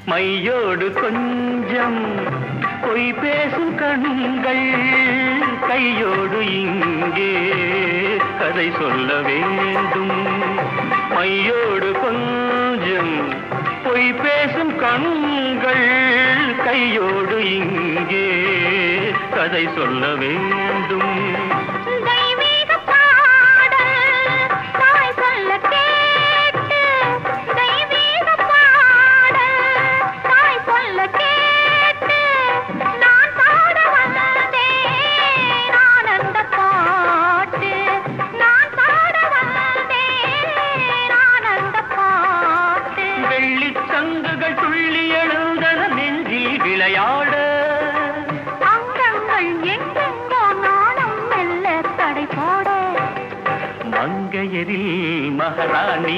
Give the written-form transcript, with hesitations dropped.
மையோடு கொஞ்சம் பொய் பேசும் கண்கள் கையோடு இங்கே கதை சொல்ல வேண்டும். மையோடு கொஞ்சம் பொய் பேசும் கண்கள் கையோடு இங்கே கதை சொல்ல வேண்டும். சங்குகள் துள்ளி எழுந்தன நெஞ்சில் விளையாட அங்கங்கள் எங்கெங்கோ நாணம் மெல்ல தடை போட மங்கையரில் மகாராணி